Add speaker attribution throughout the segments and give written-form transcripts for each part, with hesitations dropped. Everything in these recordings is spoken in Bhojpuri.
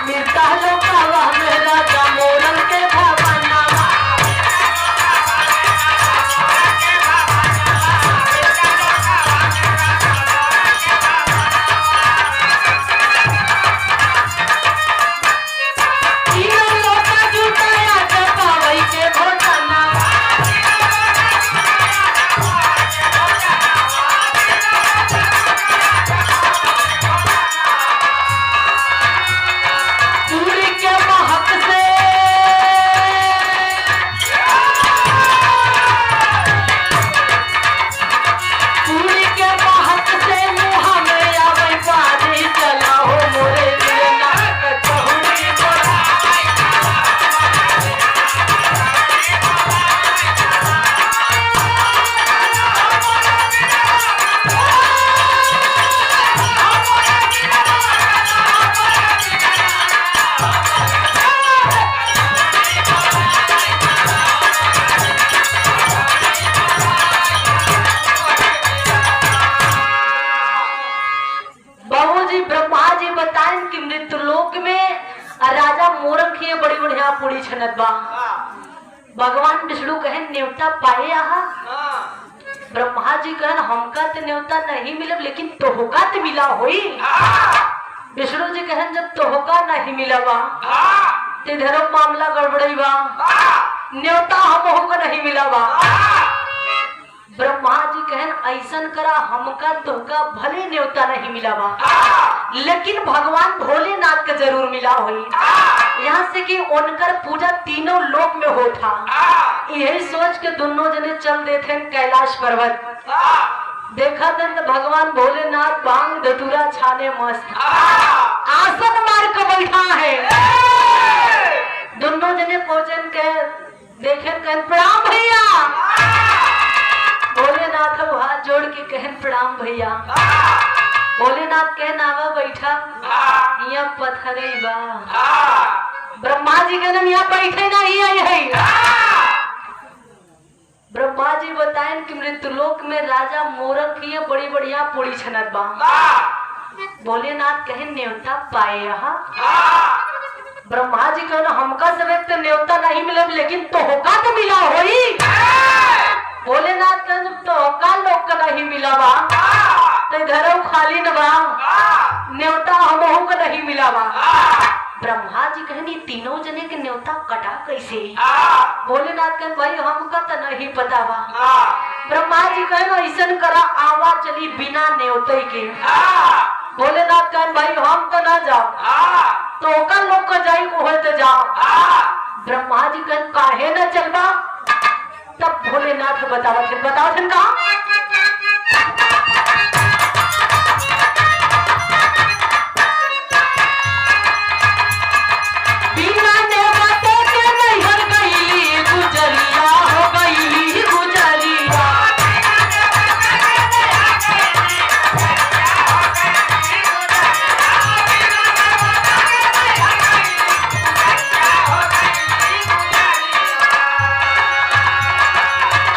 Speaker 1: मिलता लोकावा में राजा मोरन के भवनवा। तीनों लोका जुटाया जपावई के भोजनवा। चूड़ी के महक से चूड़ी के महक से मुँह में आवे पानी चला हो मोरे लिए नाक चहुरी बोला। बाबूजी ब्रह्मा जी बताएं कि मृत्युलोक में राजा मोरन की बड़ी बढ़िया पूरी छनत बा। भगवान विष्णु कहे न्योता पाए आहा। ब्रह्मा जी कहन हमका तो न्योता नहीं मिले लेकिन तोहका तो मिला होई। विष्णु जी कहन जब तोहका नहीं मिला बा तो इधरो मामला गड़बड़ी बा, न्योता हमहू का नहीं मिला बा। ब्रह्मा जी कहन ऐसन करा हमका तोहका भले न्योता नहीं मिला बा लेकिन भगवान भोलेनाथ का जरूर मिला हुई। यहाँ से कि उनकर पूजा तीनों लोक में होता। यही सोच के दोनों जने चल देते कैलाश पर्वत। देखा था तो भगवान भोलेनाथ भांग धतूरा छाने मस्त आसन मार के बैठा है। दोनों जने पहुंचन के देखे कहन प्रणाम भैया। भोलेनाथ हाथ जोड़ के कहन प्रणाम भैया। भोलेनाथ कहन आवा बैठा यहाँ पत्थरे बा। ब्रह्मा जी कहन यहाँ बैठे ना ही आई है। ब्रह्मा जी बताएं कि मृत्युलोक में राजा मोरन की बड़ी बढ़िया पूरी छनत बा। भोलेनाथ कहन न्योता पाए यहाँ। ब्रह्मा जी कहन हमका सब तो न्योता नहीं मिले लेकिन तोहका तो मिला होई। भोलेनाथ कहन तोहका लोग का नहीं मिला बा तो घरों खाली न बा, न्योता हमहू का नहीं मिला बा। ब्रह्मा जी कहनी तीनों जने के न्योता कटा कैसे। भोलेनाथ कहन भाई हमका तो नहीं पता बा। ब्रह्मा जी कहन ऐसन करा आवा चली बिना न्योते के। भोलेनाथ कहन भाई हम तो ना जाओ तो का लोग का जाई को है तो जाओ। ब्रह्मा जी कहन काहे न चलबा। तब भोलेनाथ बताओ थे का बिना नेवते के नैहर गई गुजरिया हो गई गुजरिया।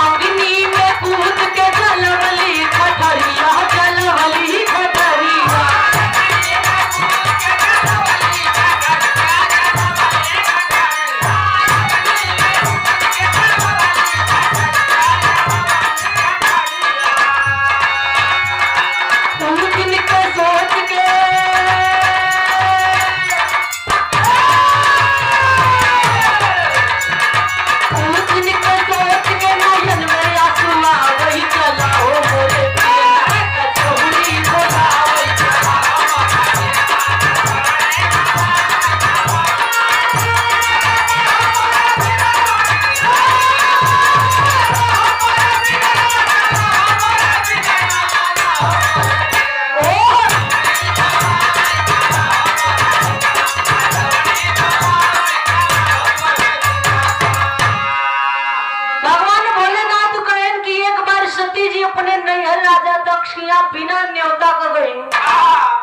Speaker 1: अग्नि में कूद के जलवली खटरिया जलवली खटरिया। उन दिन के सोच के उन दिन के सोच के नयन में आंसू वही चला हो मोरे पिया चहुरी बोला वही चला। भगवान भोलेनाथ कहन कि एक बार सती जी अपने नैहर राजा दक्ष यहाँ बिना न्योता कर गई।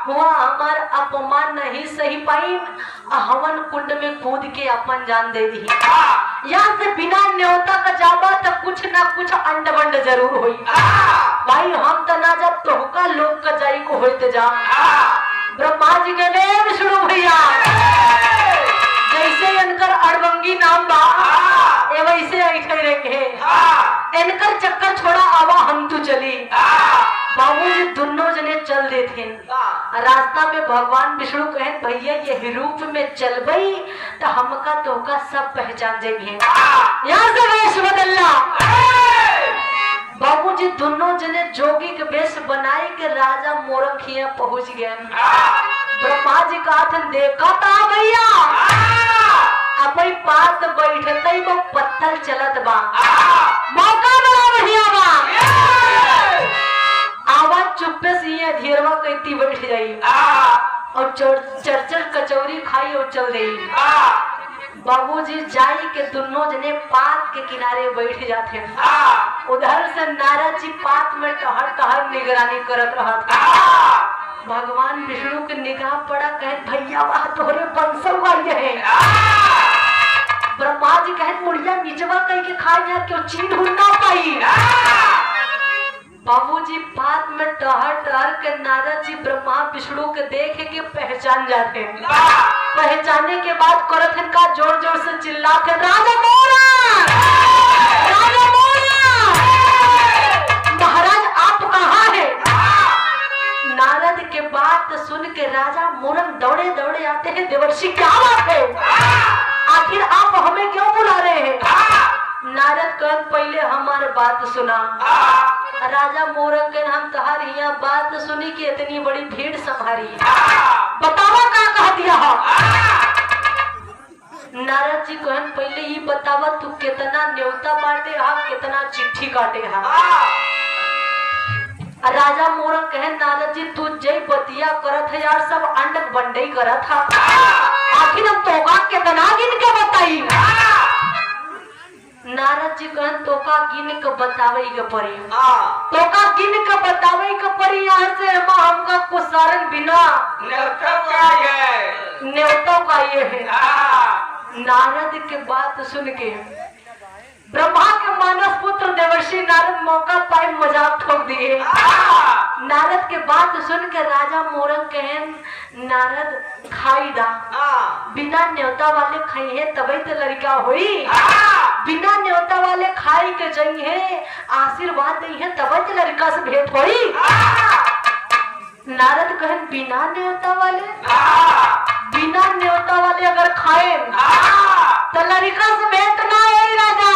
Speaker 1: वहाँ हमार अपमान नहीं सही पाई, हवन कुंड में कूद के अपन जान दे दी। यहाँ से बिना न्योता का जाबा तो कुछ ना कुछ अंड बंड जरूर हुई। भाई हम तो ना जब तोहका लोग का जाई को होते जा। ब्रह्मा जी के ने विष्णु भैया गई है, इनकर चक्कर छोड़ा आवा हम तू चली। बाबूजी दोनों जने चल देते। रास्ता में भगवान विष्णु कहे भैया ये रूप में चल गई तो हमका तोका सब पहचान जाएंगे, यहाँ से वेश बदलना। बाबूजी दोनों जने जोगी के वेश बनाए के राजा मोरंखिया पहुंच गए। ब्रह्मा जी का हाथ देखा था भैया अपनी पास बैठते ही वो पत्थर चलत बा, मौका बड़ा बढ़िया बा। आवाज चुप्पे से ये धीरवा कहती बैठ जाई और चरचर कचौरी खाई और चल गई। बाबूजी जाई के दोनों जने पात के किनारे बैठ जाते। उधर से नारद जी पात में टहर टहर निगरानी करत रहा था। भगवान विष्णु के निगाह पड़ा, कहे भैया वह तोरे बंसव वाले है। ब्रह्मा जी कहे मुड़िया निचवा कह के खाए यार क्यों चीन हो ना पाई। बाबूजी पात में टहर टहर के नारद जी ब्रह्मा विष्णु के देखे के पहचान जाते। पहचानने के बाद करत का जोर जोर से चिल्लाते राजा मोरा, राजा मोरा, महाराज आप कहाँ है। नारद के बात सुन के राजा मोरंग दौड़े दौड़े आते हैं। देवर्षि क्या बात है, आखिर आप हमें क्यों बुला रहे हैं। नारद कहत पहले हमारे बात सुना। राजा मोरंग के हम तहार यहाँ बात सुनी कि इतनी बड़ी भीड़ संभारी, बतावा क्या कह दिया। नारद जी कहन पहले ये बतावा तू कितना न्योता बांटे हा, कितना चिट्ठी काटे हा। राजा मोरंग कहे नारद जी तू जय बतिया करत है यार, सब अंडक बंडई करत था, आखिर हम तोका कितना गिन के बताई। नारद जी कहन तोका गिन के बतावे के पड़ी, तोका गिन के बतावे के पड़ी। यहाँ से हमका कुसारन बिना न्योता का ये है। नारद के बात सुन के ब्रह्मा के मानस पुत्र देवर्षि नारद मौका पाए मजाक ठोक दिए। नारद के बात सुन के राजा मोरंग कहे नारद खाई दा, बिना न्योता वाले खाई है तभी तो लड़का हुई, बिना न्योता वाले खाई के जाई है आशीर्वाद दी है तभी तो लड़का से भेंट हुई। नारद कहे बिना न्योता वाले, बिना न्योता वाले अगर खाए तो लड़का से भेंट ना है। राजा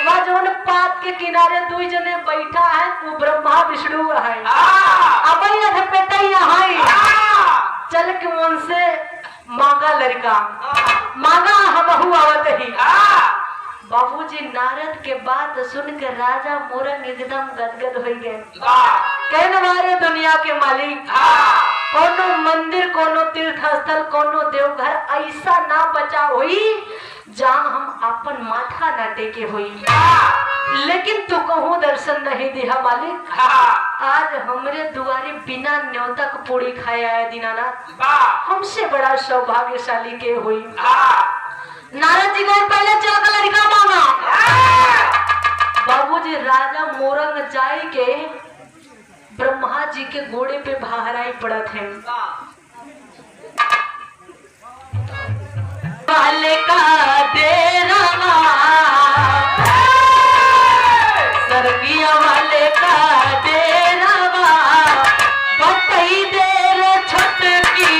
Speaker 1: वह जो पात के किनारे दो जने बैठा है वो ब्रह्मा विष्णु है। अब चल के उनसे मांगा लड़का, मांगा हम आवत ही। बाबूजी नारद के बात सुन के राजा मोरंग एकदम गदगद हो गए। कहने वाले दुनिया के मालिक कोनो मंदिर, कोनो तीर्थ स्थल, कोनो देवघर ऐसा ना बचा हुई जहाँ हम अपन माथा न टेके हुई, लेकिन तू कहूँ दर्शन नहीं दिया मालिक। आज हमरे दुआरे बिना न्योता को पूरी खाया है दीनानाथ, हमसे बड़ा सौभाग्यशाली के हुई। नारद जी को पहले चलकर लड़का मांगा। बाबूजी राजा मोरंग जाए के ब्रह्मा जी के घोड़े पे बहराई पड़त है। वाले का डेरावा सर्गिया वाले का डेरावा बतई देर छटकी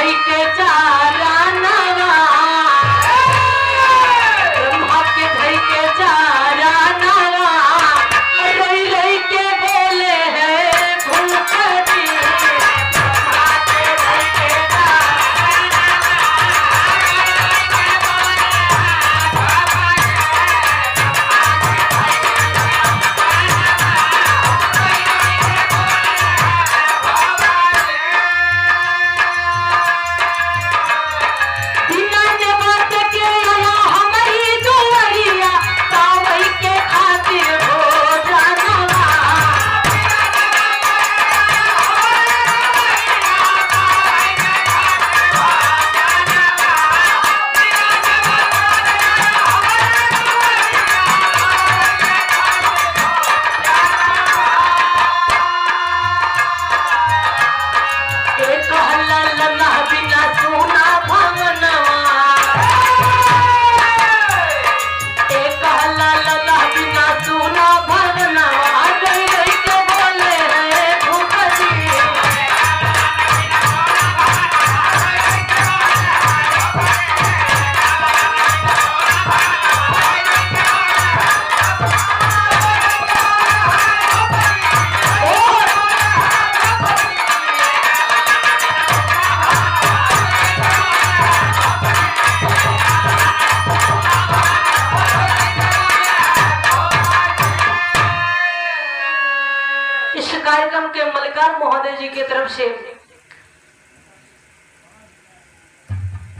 Speaker 1: धई के चारानवा, ब्रह्मा के धई के चारानवा, रई रई के बोले हैं भूपति, ब्रह्मा के धई के कार्यक्रम के मल्लिकार महोदय जी की तरफ से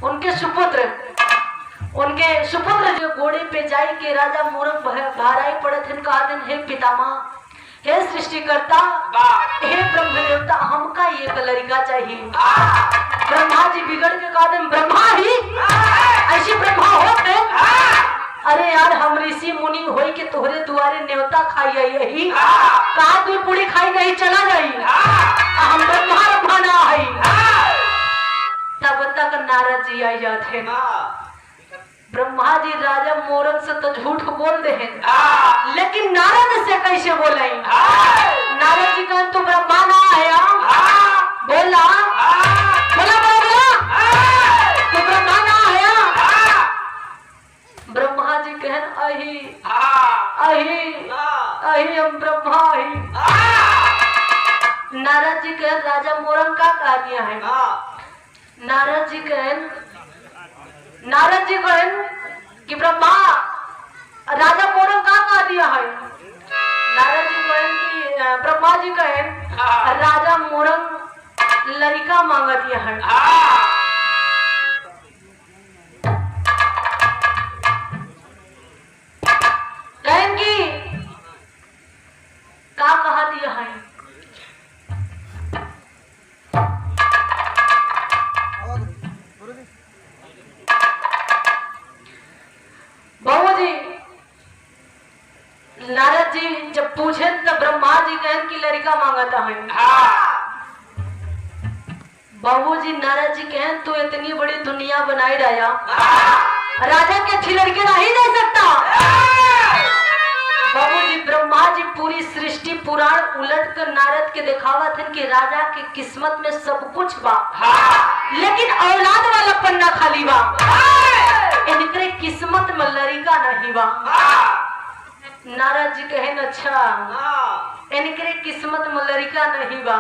Speaker 1: उनके सुपुत्र जो घोड़े पे जाई के राजा मूरख भाराई पड़त हैं, कहा दिन हे पितामह, हे सृष्टिकर्ता, हे ब्रह्म देवता, हमका एक लड़का चाहिए। ब्रह्मा जी बिगड़ के कहा दिन ब्रह्मा ही ऐसी ब्रह्मा होते, अरे यार हम ऋषि मुनि होई के तोहरे दुआरे न्योता खाई यही का दूर पूरी खाई नहीं चला गई, हम ब्रह्मा ना है। तब तक नारद जी आई जाते, ब्रह्मा जी राजा मोरन से तो झूठ बोल दे हैं, लेकिन नारद से कैसे बोले? नारद जी कहन तो ब्रह्मा ना आया, बोला बोला बोला तो ब्रह्मा ना आया। ब्रह्मा जी कहन अही अही अही हम ब्रह्मा ही। नारद जी कहन राजा मोरन का कार्य है। नारद जी कहन कि ब्रह्मा राजा मोरन का कार्य है। नारद जी कहन कि ब्रह्मा जी कहन राजा मोरन लड़का मांगत है। कहन की का कहा दिया है? बाबूजी नारद जी जब पूछे तो ब्रह्मा जी कहन की लड़का मांगता है। बाबूजी नारद जी कहन तू इतनी बड़ी दुनिया बनाई राजा, राजा के अच्छी लड़के नहीं दे सकता। बाबूजी ब्रह्मा जी पूरी सृष्टि पुराण उलट कर नारद के दिखावा थे कि राजा की किस्मत में सब कुछ बा, लेकिन औलाद वाला पन्ना खाली बा, इनके किस्मत में लड़का नहीं बा। नारद जी कहन अच्छा इनके किस्मत में लड़का नहीं बा,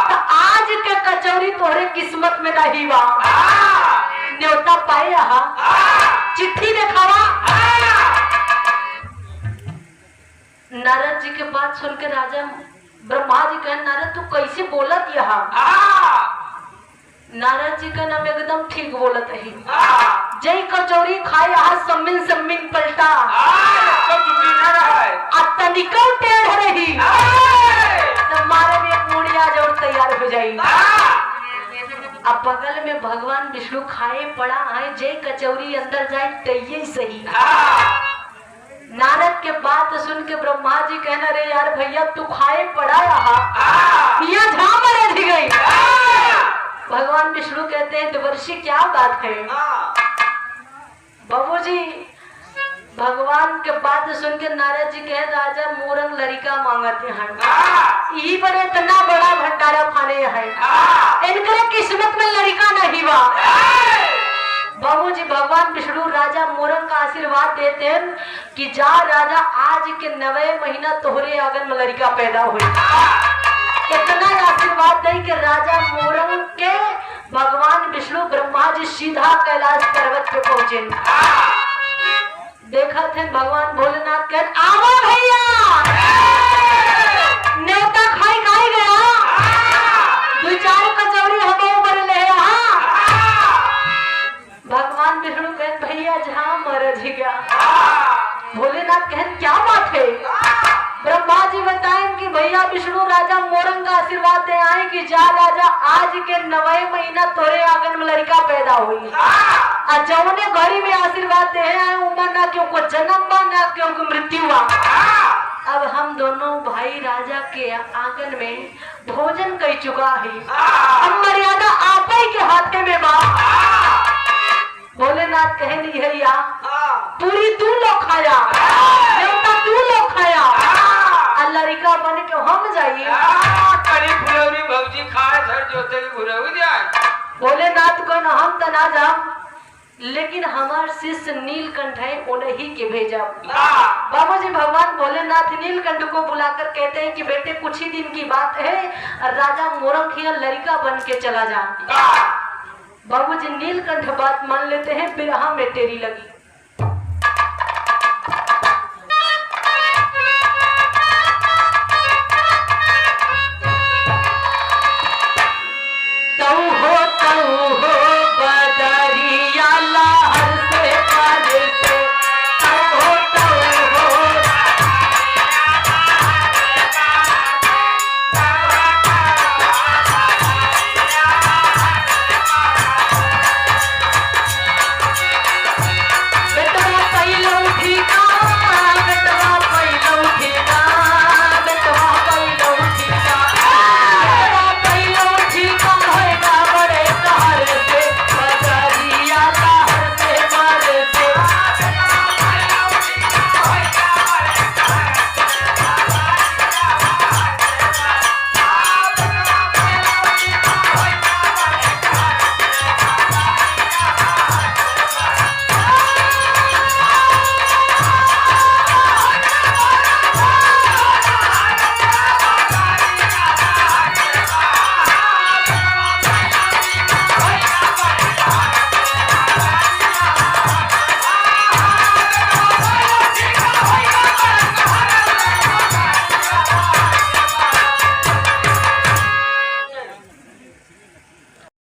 Speaker 1: तो आज के कचौरी तोहरे किस्मत में नहीं बा। न्योता पाए रहा, चिट्ठी दिखावा। नारद जी के बात सुन के राजा ब्रह्मा जी कहन नारद तू कैसे बोलत यहाँ? नारद जी का नाम एकदम ठीक बोलत है। जय कचौरी खाए आज सम्मिन सम्मिन पलटा, तनिको टेढ़ रही तो मारे में एक मुड़िया जो तैयार हो जाएगी। अब बगल में भगवान विष्णु खाए पड़ा है, जय कचौरी अंदर जाए तैये सही। नारद के बात सुन के ब्रह्मा जी कहना रे यार भैया तू खाए पड़ा रहा, यहाँ झामर रह गई। भगवान विष्णु कहते हैं देवर्षि क्या बात है? बाबूजी भगवान के बात सुन के नारद जी कहे राजा मोरन लड़का मांगते हैं, यही पर इतना बड़ा भंडारा खाने है, इनके किस्मत में लड़का नहीं शिवा। बाबूजी भगवान विष्णु राजा मोरंग का आशीर्वाद देते हैं कि जा राजा आज के 9 महीना तोहरे आंगन में लड़का पैदा हुई। इतना आशीर्वाद दे कि राजा मोरंग के भगवान विष्णु ब्रह्मा जी सीधा कैलाश पर्वत पे पहुंचे। देखा थे भगवान भोलेनाथ कह आवा भैया नेता खाई खाई गया 2-4 कचौड़ी हम ऊपर ले भगवान विष्णु कह भैया जहां मरज ही गया। भोलेनाथ कह क्या बात है। ब्रह्मा जी बताएं कि भैया विष्णु राजा मोरंग का आशीर्वाद दे आए कि जा राजा आज के 9 महीना तोरे आंगन में लड़का पैदा हुई। जौने घड़ी में आशीर्वाद दे आए उम्र ना क्यों को जन्म बा ना क्यों को मृत्यु हुआ। अब हम दोनों भाई राजा के आंगन में भोजन कर चुका है। अब मर्यादा आप ही के हाथ में बा। भोलेनाथ कहे नहीं भैया पूरी तू लोग खाया देवता तू लोग खाया लड़का बन के हम जाइए भोलेनाथ को न हम तना जाम लेकिन हमार शिष्य नीलकंठ है उन्हीं के भेजा। बाबूजी भगवान भोलेनाथ नीलकंठ को बुलाकर कहते हैं कि बेटे कुछ ही दिन की बात है राजा मोरंग लड़का बन के चला जा। बाबूजी नीलकंठ बात मान लेते हैं बिरहा में तेरी लगी।